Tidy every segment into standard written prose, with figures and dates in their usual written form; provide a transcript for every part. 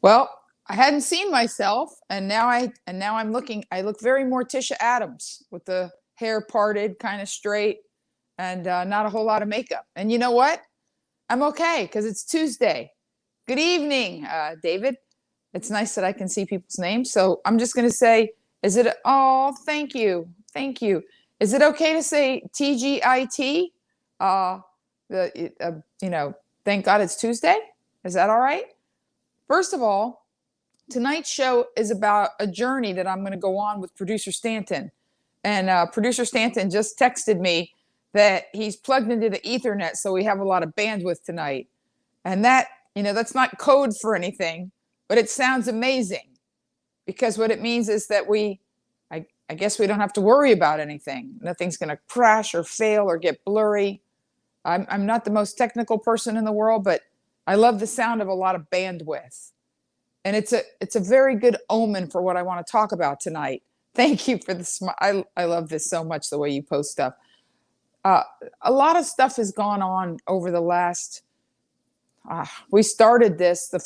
Well, I hadn't seen myself, and now I'm looking. I look very Morticia Adams with the hair parted, kind of straight, and not a whole lot of makeup. And you know what? I'm okay because it's Tuesday. Good evening, David. It's nice that I can see people's names. So I'm just going to say, is it? Oh, thank you. Is it okay to say TGIT? Uh, thank God it's Tuesday. Is that all right? First of all, tonight's show is about a journey that I'm going to go on with producer Stanton. And producer Stanton just texted me that he's plugged into the Ethernet, so we have a lot of bandwidth tonight. And that's not code for anything, but it sounds amazing because what it means is that I guess we don't have to worry about anything. Nothing's going to crash or fail or get blurry. I'm not the most technical person in the world, but I love the sound of a lot of bandwidth. And it's a very good omen for what I want to talk about tonight. Thank you for this. I love this so much, the way you post stuff. A lot of stuff has gone on over the last, we started this the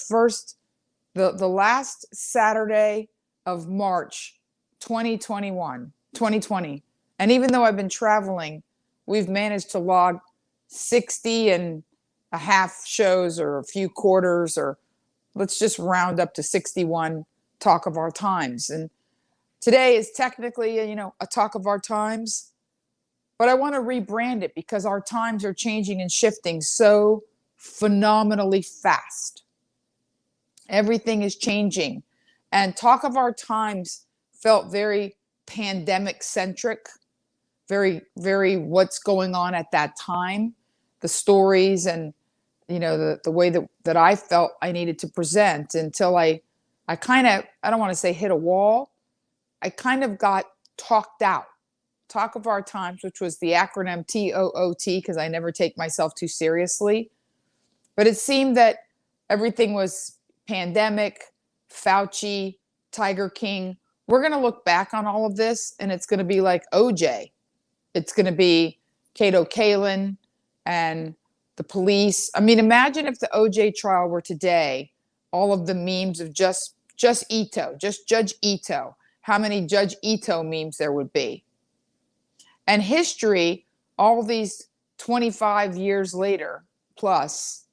last Saturday of March, 2020. And even though I've been traveling, we've managed to log 60 and a half shows or a few quarters, or let's just round up to 61 Talk of Our Times. And today is technically, a Talk of Our Times, but I want to rebrand it because our times are changing and shifting so phenomenally fast. Everything is changing. And Talk of Our Times felt very pandemic centric, very, very what's going on at that time, the stories and the way that I felt I needed to present until I kind of, I don't want to say hit a wall. I kind of got talked out. Talk of Our Times, which was the acronym TOOT, because I never take myself too seriously. But it seemed that everything was pandemic, Fauci, Tiger King. We're going to look back on all of this, and it's going to be like OJ. It's going to be Kato Kalin and the police. I mean, imagine if the OJ trial were today, all of the memes of just Ito, just Judge Ito, how many Judge Ito memes there would be. And history, all these 25 years later plus,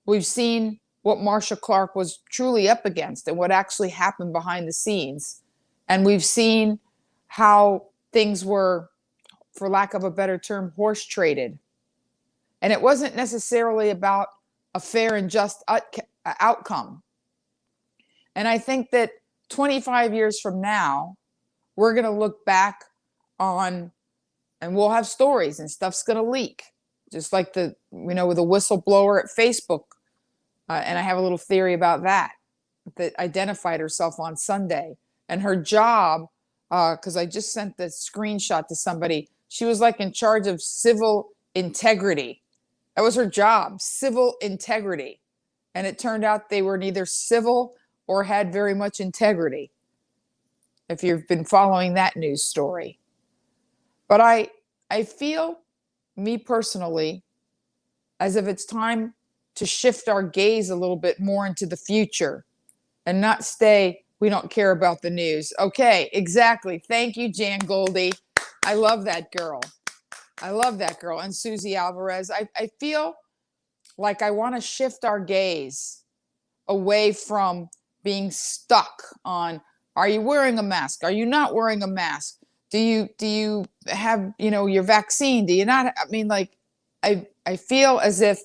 we've seen what Marsha Clark was truly up against and what actually happened behind the scenes. And we've seen how things were, for lack of a better term, horse traded. And it wasn't necessarily about a fair and just outcome. And I think that 25 years from now, we're going to look back on, and we'll have stories and stuff's going to leak. Just like with a whistleblower at Facebook. And I have a little theory about that identified herself on Sunday. And her job, because I just sent the screenshot to somebody, she was like in charge of civil integrity. That was her job, civil integrity. And it turned out they were neither civil or had very much integrity, if you've been following that news story. But I feel, me personally, as if it's time to shift our gaze a little bit more into the future and not stay, we don't care about the news. Okay, exactly. Thank you, Jan Goldie. I love that girl. And Susie Alvarez. I feel like I want to shift our gaze away from being stuck on, are you wearing a mask? Are you not wearing a mask? Do you have, your vaccine? Do you not? I mean, like, I feel as if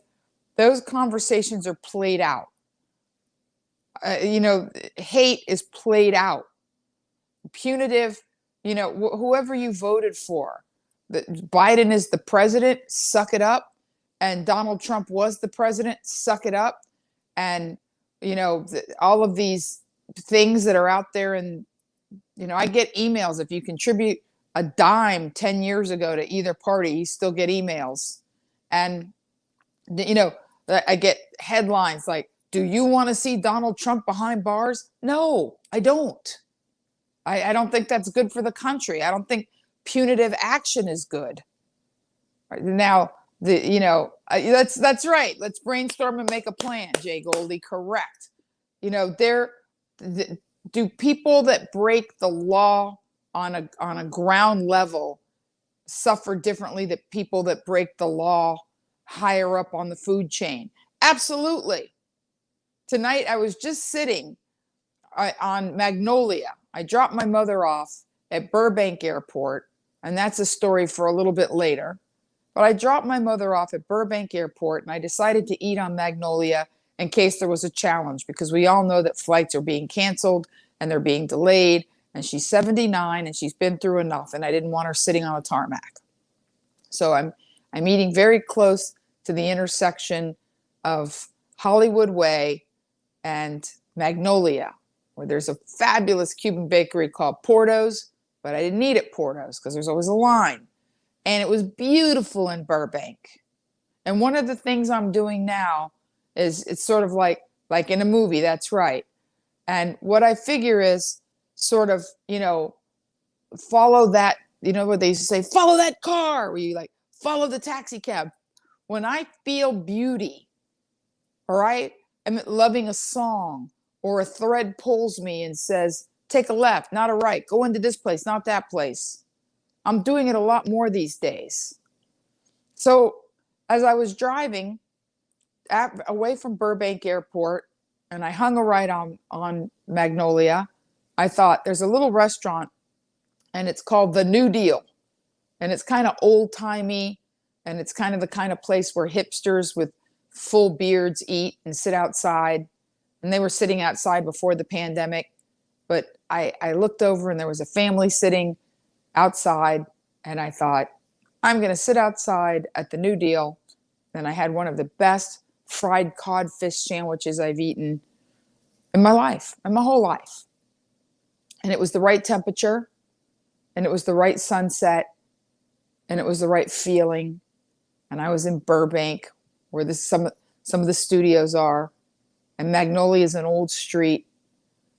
those conversations are played out. Hate is played out. Punitive, whoever you voted for. Biden is the president, suck it up. And Donald Trump was the president, suck it up. And, all of these things that are out there. And, I get emails. If you contribute a dime 10 years ago to either party, you still get emails. And, I get headlines like, do you want to see Donald Trump behind bars? No, I don't. I don't think that's good for the country. I don't think punitive action is good. Now, that's right. Let's brainstorm and make a plan, Jay Goldie. Correct. there, do people that break the law on a ground level suffer differently than people that break the law higher up on the food chain? Absolutely. Tonight I was just sitting on Magnolia. I dropped my mother off at Burbank Airport, and that's a story for a little bit later. But I dropped my mother off at Burbank Airport, and I decided to eat on Magnolia in case there was a challenge, because we all know that flights are being canceled and they're being delayed, and she's 79 and she's been through enough, and I didn't want her sitting on a tarmac. So I'm eating very close to the intersection of Hollywood Way and Magnolia, where there's a fabulous Cuban bakery called Porto's, but I didn't eat at Porto's because there's always a line. And it was beautiful in Burbank. And one of the things I'm doing now is it's sort of like in a movie, that's right. And what I figure is sort of, follow that, what they used to say, follow that car, where you like follow the taxi cab. When I feel beauty, all right, I'm loving a song, or a thread pulls me and says, take a left, not a right, go into this place, not that place. I'm doing it a lot more these days. So as I was driving away from Burbank Airport, and I hung a right on Magnolia, I thought there's a little restaurant, and it's called The New Deal. And it's kind of old-timey, and it's kind of the kind of place where hipsters with full beards eat and sit outside. And they were sitting outside before the pandemic. But I looked over, and there was a family sitting outside, and I thought, I'm going to sit outside at the New Deal. And I had one of the best fried codfish sandwiches I've eaten in my life, in my whole life. And it was the right temperature, and it was the right sunset, and it was the right feeling. And I was in Burbank, where some of the studios are. And Magnolia is an old street,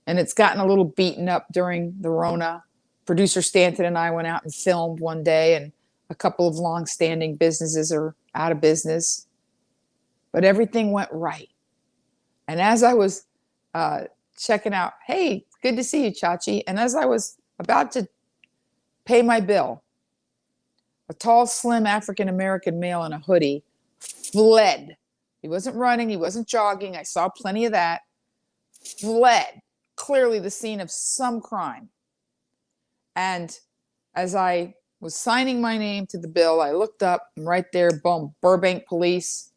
and it's gotten a little beaten up during the Rona. Producer Stanton and I went out and filmed one day, and a couple of long-standing businesses are out of business. But everything went right. And as I was checking out, hey, good to see you, Chachi. And as I was about to pay my bill, a tall, slim African-American male in a hoodie fled. He wasn't running. He wasn't jogging. I saw plenty of that. Fled. Clearly the scene of some crime. And as I was signing my name to the bill, I looked up, and right there, boom, Burbank police.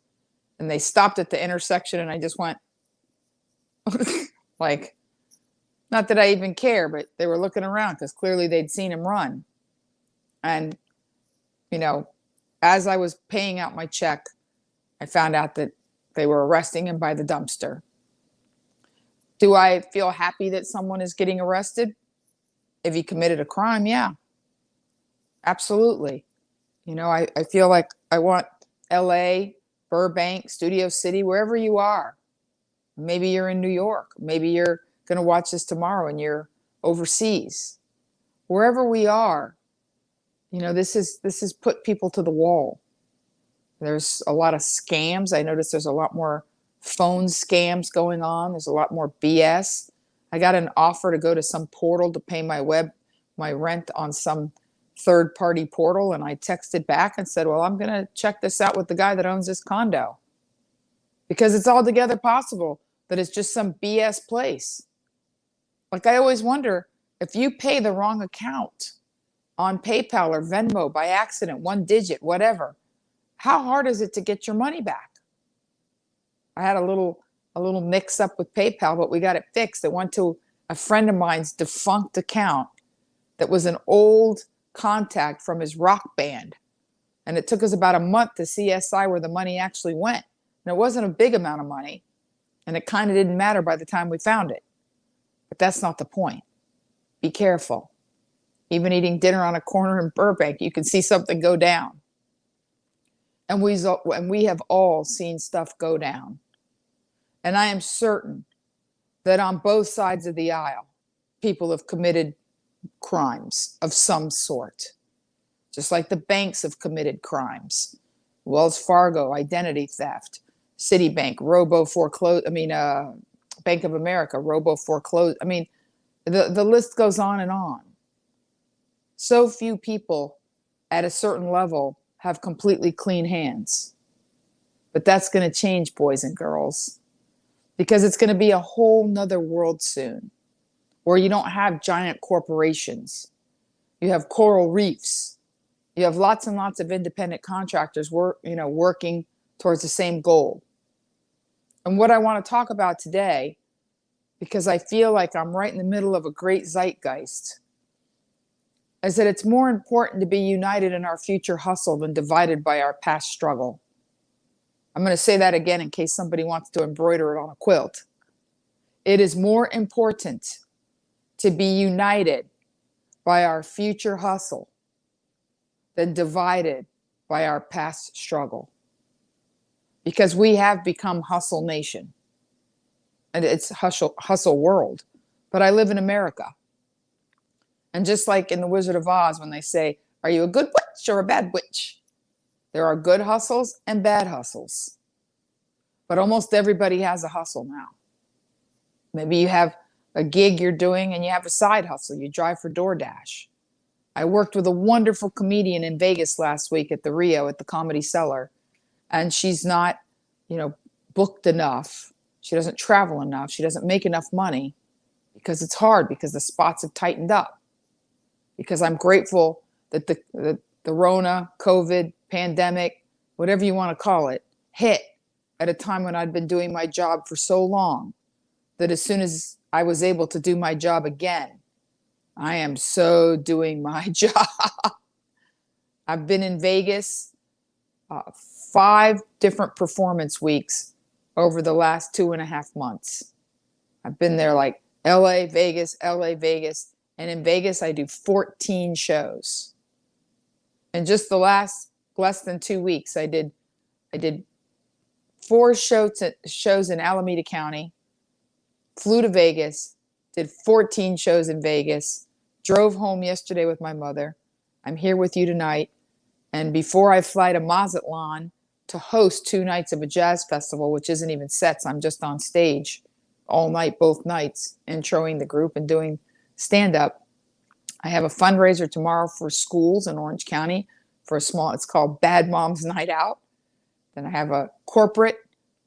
And they stopped at the intersection, and I just went, like, not that I even care, but they were looking around because clearly they'd seen him run. And, as I was paying out my check, I found out that they were arresting him by the dumpster. Do I feel happy that someone is getting arrested? If he committed a crime, yeah, absolutely. I feel like I want LA, Burbank, Studio City, wherever you are. Maybe you're in New York. Maybe you're going to watch this tomorrow and you're overseas. Wherever we are, this has put people to the wall. There's a lot of scams. I noticed there's a lot more phone scams going on. There's a lot more BS. I got an offer to go to some portal to pay my rent on some third-party portal, and I texted back and said, well, I'm going to check this out with the guy that owns this condo, because it's altogether possible that it's just some BS place. Like, I always wonder, if you pay the wrong account on PayPal or Venmo by accident, one digit, whatever, how hard is it to get your money back? I had a little mix up with PayPal, but we got it fixed. It went to a friend of mine's defunct account that was an old contact from his rock band. And it took us about a month to CSI where the money actually went. And it wasn't a big amount of money. And it kind of didn't matter by the time we found it. But that's not the point. Be careful. Even eating dinner on a corner in Burbank, you can see something go down. And we have all seen stuff go down. And I am certain that on both sides of the aisle, people have committed crimes of some sort. Just like the banks have committed crimes. Wells Fargo, identity theft. Citibank, Bank of America, robo foreclosed. I mean, the list goes on and on. So few people at a certain level have completely clean hands. But that's going to change, boys and girls, because it's going to be a whole nother world soon where you don't have giant corporations. You have coral reefs. You have lots and lots of independent contractors working towards the same goal. And what I want to talk about today, because I feel like I'm right in the middle of a great zeitgeist, is that it's more important to be united in our future hustle than divided by our past struggle. I'm going to say that again in case somebody wants to embroider it on a quilt. It is more important to be united by our future hustle than divided by our past struggle. Because we have become hustle nation. And it's hustle world. But I live in America. And just like in The Wizard of Oz, when they say, are you a good witch or a bad witch? There are good hustles and bad hustles. But almost everybody has a hustle now. Maybe you have a gig you're doing and you have a side hustle. You drive for DoorDash. I worked with a wonderful comedian in Vegas last week at the Rio at the Comedy Cellar. And she's not, booked enough. She doesn't travel enough. She doesn't make enough money because it's hard, because the spots have tightened up. Because I'm grateful that the Rona, COVID, pandemic, whatever you want to call it, hit at a time when I'd been doing my job for so long that as soon as I was able to do my job again, I am so doing my job. I've been in Vegas 5 different performance weeks over the last 2.5 months. I've been there like LA, Vegas. And in Vegas, I do 14 shows. And just the last less than 2 weeks, I did 4 shows in Alameda County, flew to Vegas, did 14 shows in Vegas, drove home yesterday with my mother. I'm here with you tonight. And before I fly to Mazatlan to host 2 nights of a jazz festival, which isn't even sets, I'm just on stage all night, both nights, introing the group and doing stand-up. I have a fundraiser tomorrow for schools in Orange County for it's called Bad Moms Night Out. Then I have a corporate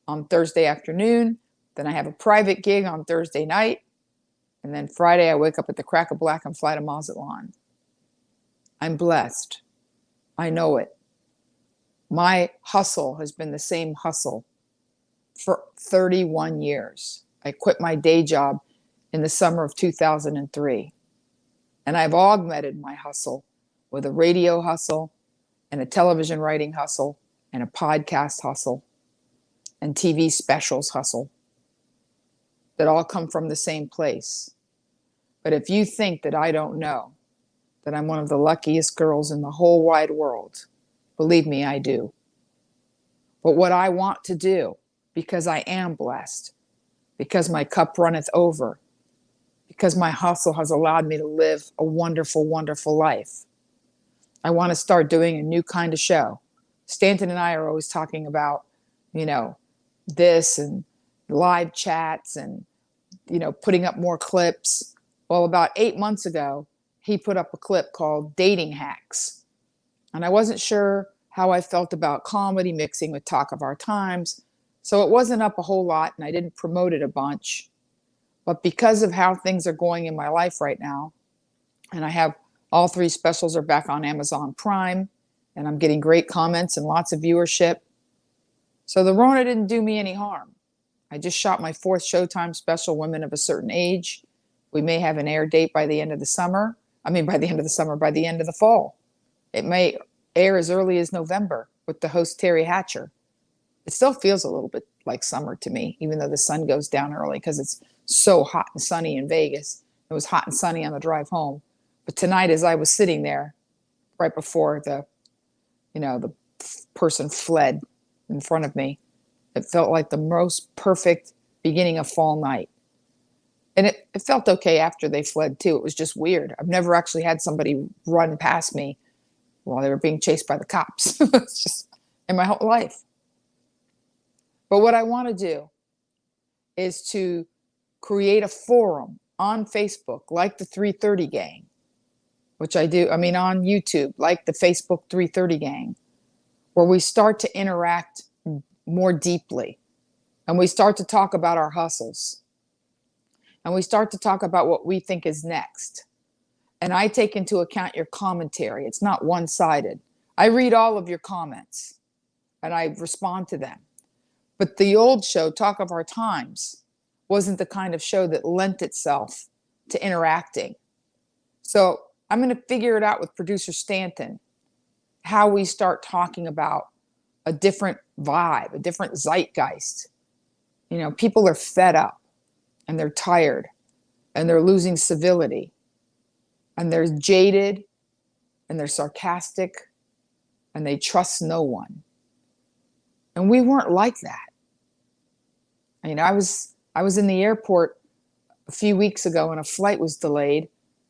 on Thursday afternoon. Then I have a private gig on Thursday night. And then Friday, I wake up at the crack of black and fly to Mazatlan. I'm blessed. I know it. My hustle has been the same hustle for 31 years. I quit my day job in the summer of 2003. And I've augmented my hustle with a radio hustle and a television writing hustle and a podcast hustle and TV specials hustle that all come from the same place. But if you think that I don't know that I'm one of the luckiest girls in the whole wide world, believe me, I do. But what I want to do, because I am blessed, because my cup runneth over, because my hustle has allowed me to live a wonderful, wonderful life, I want to start doing a new kind of show. Stanton and I are always talking about, this and live chats and, putting up more clips. Well, about 8 months ago, he put up a clip called Dating Hacks. And I wasn't sure how I felt about comedy mixing with talk of our times. So it wasn't up a whole lot and I didn't promote it a bunch. But because of how things are going in my life right now, and I have all 3 specials are back on Amazon Prime, and I'm getting great comments and lots of viewership. So the Rona didn't do me any harm. I just shot my 4th Showtime special, Women of a Certain Age. We may have an air date by the end of the summer. By the end of the fall. It may air as early as November with the host Terry Hatcher. It still feels a little bit like summer to me, even though the sun goes down early because it's so hot and sunny in Vegas. It was hot and sunny on the drive home. But tonight, as I was sitting there right before the person fled in front of me, it felt like the most perfect beginning of fall night. And it felt okay after they fled too. It was just weird. I've never actually had somebody run past me while they were being chased by the cops. It's just in my whole life. But what I want to do is to create a forum on Facebook, like the 330 Gang, which I do, on YouTube, like the Facebook 330 Gang, where we start to interact more deeply and we start to talk about our hustles and we start to talk about what we think is next. And I take into account your commentary. It's not one-sided. I read all of your comments and I respond to them. But the old show, Talk of Our Times, wasn't the kind of show that lent itself to interacting. So I'm going to figure it out with producer Stanton, how we start talking about a different vibe, a different zeitgeist. People are fed up and they're tired and they're losing civility and they're jaded and they're sarcastic and they trust no one. And we weren't like that. I was in the airport a few weeks ago and a flight was delayed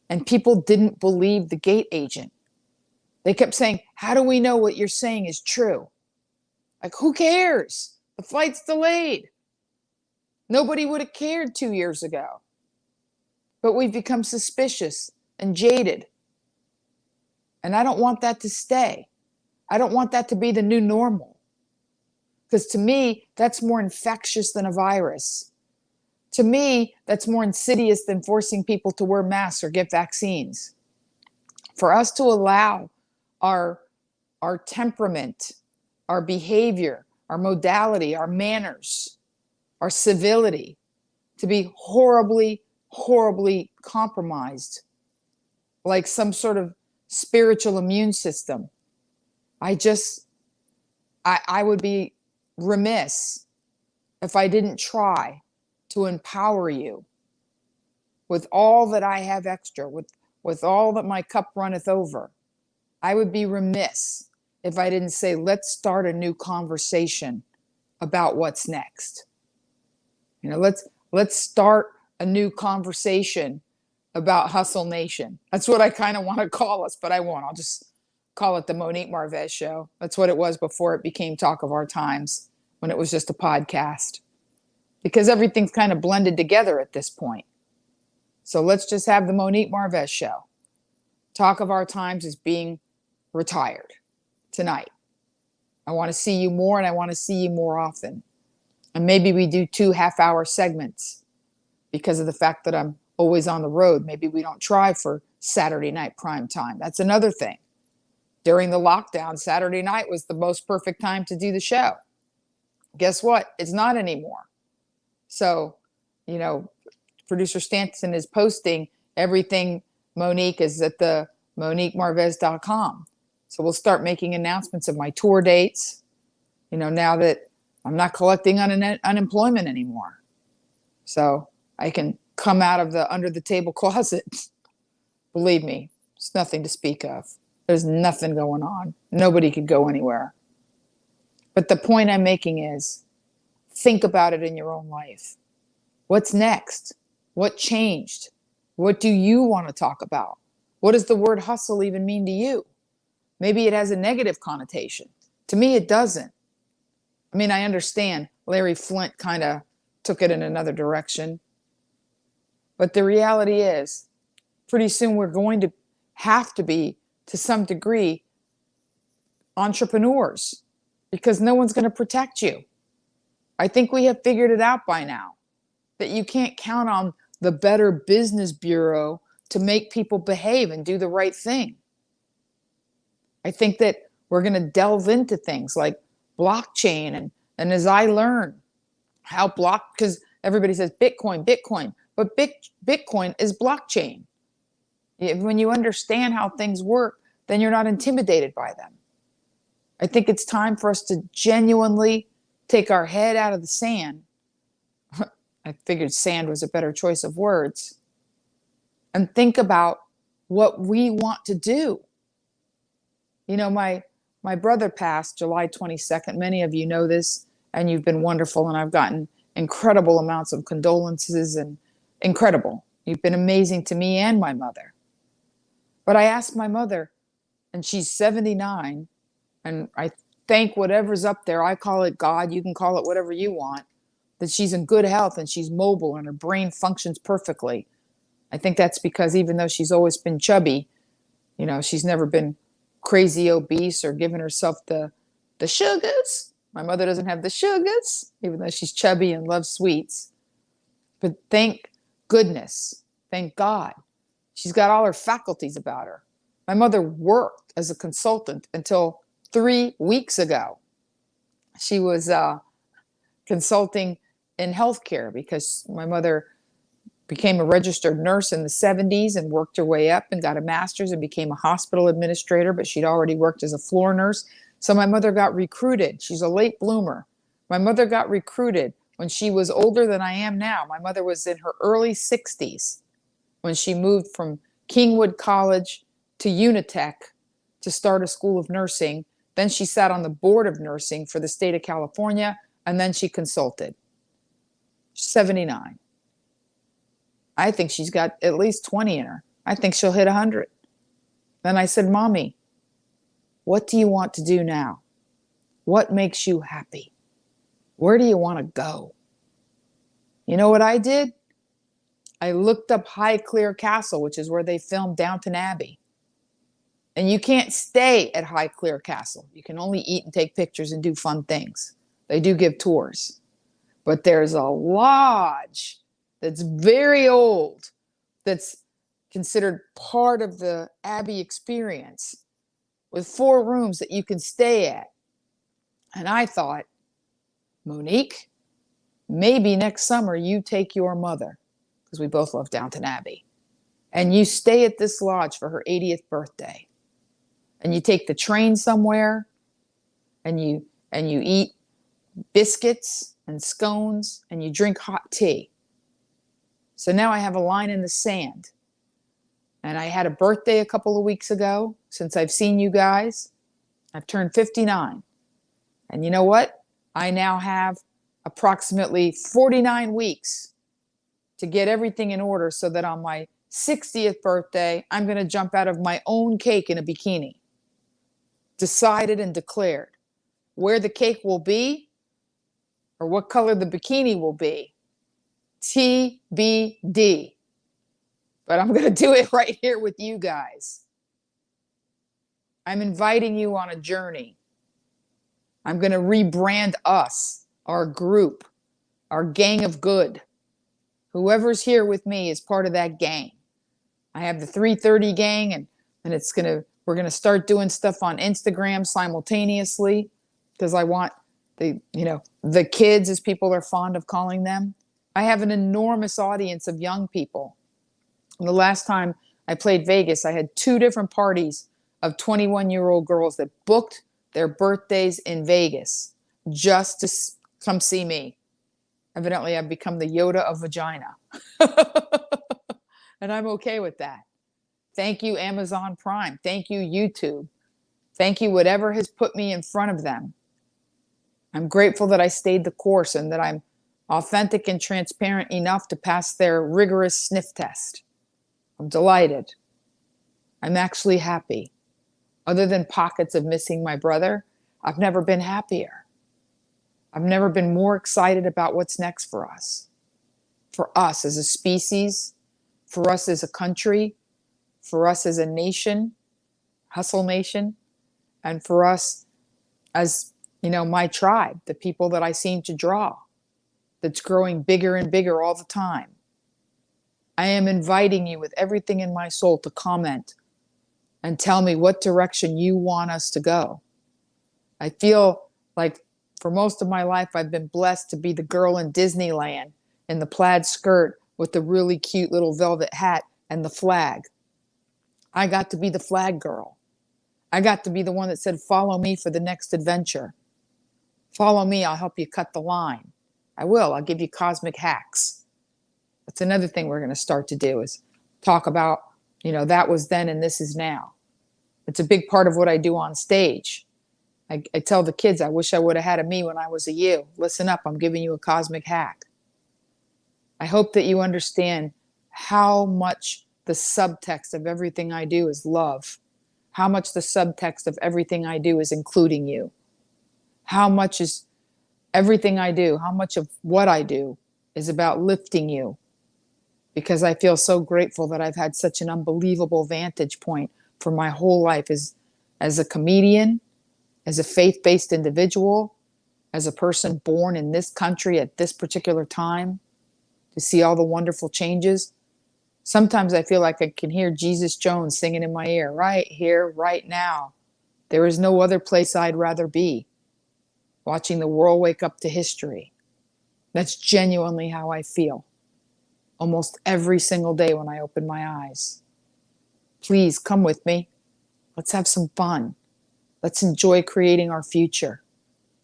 and people didn't believe the gate agent. They kept saying, how do we know what you're saying is true? Like, who cares? The flight's delayed. Nobody would have cared 2 years ago. But we've become suspicious and jaded. And I don't want that to stay. I don't want that to be the new normal. Because to me, that's more infectious than a virus. To me, that's more insidious than forcing people to wear masks or get vaccines. For us to allow our temperament, our behavior, our modality, our manners, our civility to be horribly, horribly compromised, like some sort of spiritual immune system. I would be remiss if I didn't try to empower you with all that I have extra, with all that my cup runneth over. I would be remiss if I didn't say, let's start a new conversation about what's next. Let's start a new conversation about Hustle Nation. That's what I kind of want to call us, but I won't. I'll just call it the Monique Marvez Show. That's what it was before it became Talk of Our Times, when it was just a podcast. Because everything's kind of blended together at this point. So let's just have the Monique Marvez Show. Talk of Our Times is being retired tonight. I want to see you more and I want to see you more often. And maybe we do 2 half-hour segments because of the fact that I'm always on the road. Maybe we don't try for Saturday night prime time. That's another thing. During the lockdown, Saturday night was the most perfect time to do the show. Guess what? It's not anymore. So, producer Stanton is posting everything. Monique is at the MoniqueMarvez.com. So we'll start making announcements of my tour dates, now that I'm not collecting unemployment anymore. So I can come out of the under the table closet. Believe me, it's nothing to speak of. There's nothing going on. Nobody could go anywhere. But the point I'm making is, think about it in your own life. What's next? What changed? What do you want to talk about? What does the word hustle even mean to you? Maybe it has a negative connotation. To me, it doesn't. I understand Larry Flint kind of took it in another direction. But the reality is, pretty soon we're going to have to be, to some degree, entrepreneurs, because no one's going to protect you. I think we have figured it out by now, that you can't count on the Better Business Bureau to make people behave and do the right thing. I think that we're going to delve into things like blockchain, and as I learn how because everybody says Bitcoin, but Bitcoin is blockchain. When you understand how things work, then you're not intimidated by them. I think it's time for us to genuinely take our head out of the sand. I figured sand was a better choice of words. And think about what we want to do. My brother passed July 22nd. Many of you know this, and you've been wonderful, and I've gotten incredible amounts of condolences, and incredible. You've been amazing to me and my mother. But I asked my mother, and she's 79, and I thank whatever's up there. I call it God. You can call it whatever you want. that she's in good health and she's mobile and her brain functions perfectly. I think that's because even though she's always been chubby, you know, she's never been crazy obese or given herself the sugars. My mother doesn't have the sugars, even though she's chubby and loves sweets. But thank goodness, thank God, she's got all her faculties about her. My mother worked as a consultant until 3 weeks ago. She was consulting in healthcare because my mother became a registered nurse in the 70s and worked her way up and got a master's and became a hospital administrator, but she'd already worked as a floor nurse. So my mother got recruited. She's a late bloomer. My mother got recruited when she was older than I am now. My mother was in her early 60s when she moved from Kingwood College to Unitech to start a school of nursing. Then she sat on the board of nursing for the state of California, and then she consulted. 79. I think she's got at least 20 in her. I think she'll hit 100. Then I said, Mommy, what do you want to do now? What makes you happy? Where do you want to go? You know what I did? I looked up Highclere Castle, which is where they filmed Downton Abbey. And you can't stay at Highclere Castle. You can only eat and take pictures and do fun things. They do give tours. But there's a lodge that's very old, that's considered part of the Abbey experience, with 4 rooms that you can stay at. And I thought, Monique, maybe next summer you take your mother, because we both love Downton Abbey, and you stay at this lodge for her 80th birthday. And you take the train somewhere, and you eat biscuits and scones, and you drink hot tea. So now I have a line in the sand. And I had a birthday a couple of weeks ago. Since I've seen you guys, I've turned 59. And you know what? I now have approximately 49 weeks to get everything in order so that on my 60th birthday, I'm going to jump out of my own cake in a bikini. Decided and declared. Where the cake will be, or what color the bikini will be, TBD. But I'm going to do it right here with you guys. I'm inviting you on a journey. I'm going to rebrand us, our group, our gang of good. Whoever's here with me is part of that gang. I have the 330 gang, and we're going to start doing stuff on Instagram simultaneously, because I want the kids, as people are fond of calling them. I have an enormous audience of young people. And the last time I played Vegas, I had 2 different parties of 21-year-old girls that booked their birthdays in Vegas just to come see me. Evidently, I've become the Yoda of vagina. And I'm okay with that. Thank you, Amazon Prime. Thank you, YouTube. Thank you, whatever has put me in front of them. I'm grateful that I stayed the course and that I'm authentic and transparent enough to pass their rigorous sniff test. I'm delighted. I'm actually happy. Other than pockets of missing my brother, I've never been happier. I've never been more excited about what's next for us as a species, for us as a country, for us as a nation, Hustle Nation, and for us as, my tribe, the people that I seem to draw, that's growing bigger and bigger all the time. I am inviting you with everything in my soul to comment and tell me what direction you want us to go. I feel like for most of my life, I've been blessed to be the girl in Disneyland in the plaid skirt with the really cute little velvet hat and the flag. I got to be the flag girl. I got to be the one that said, follow me for the next adventure. Follow me, I'll help you cut the line. I will, I'll give you cosmic hacks. That's another thing we're going to start to do, is talk about, that was then and this is now. It's a big part of what I do on stage. I tell the kids, I wish I would have had a me when I was a you. Listen up, I'm giving you a cosmic hack. I hope that you understand how much the subtext of everything I do is love. How much the subtext of everything I do is including you. How much is Everything I do, how much of what I do is about lifting you, because I feel so grateful that I've had such an unbelievable vantage point for my whole life as a comedian, as a faith-based individual, as a person born in this country at this particular time, to see all the wonderful changes. Sometimes I feel like I can hear Jesus Jones singing in my ear, right here, right now. There is no other place I'd rather be, watching the world wake up to history. That's genuinely how I feel almost every single day when I open my eyes. Please come with me. Let's have some fun. Let's enjoy creating our future.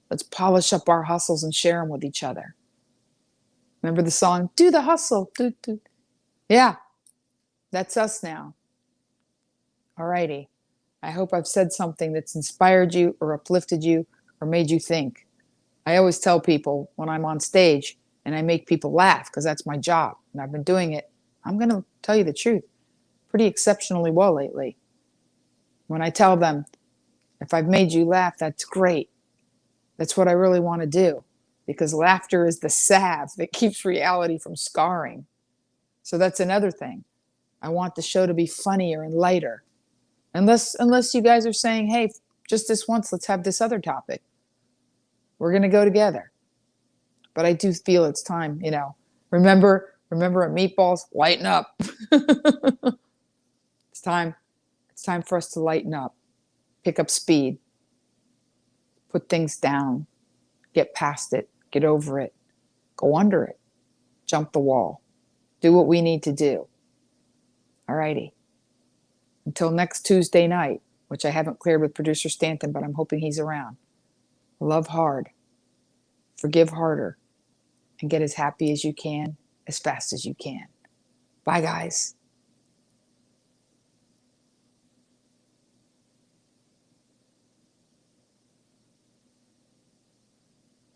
Let's polish up our hustles and share them with each other. Remember the song, Do the Hustle. Do, do. Yeah, that's us now. Alrighty. I hope I've said something that's inspired you or uplifted you or made you think. I always tell people when I'm on stage and I make people laugh, because that's my job, and I've been doing it, I'm going to tell you the truth, pretty exceptionally well lately. When I tell them, if I've made you laugh, that's great. That's what I really want to do, because laughter is the salve that keeps reality from scarring. So that's another thing. I want the show to be funnier and lighter. Unless you guys are saying, hey, just this once, let's have this other topic. We're going to go together. But I do feel it's time, Remember at Meatballs, lighten up. It's time for us to lighten up, pick up speed, put things down, get past it, get over it, go under it, jump the wall, do what we need to do. Alrighty. Until next Tuesday night, which I haven't cleared with producer Stanton, but I'm hoping he's around. Love hard, forgive harder, and get as happy as you can, as fast as you can. Bye, guys.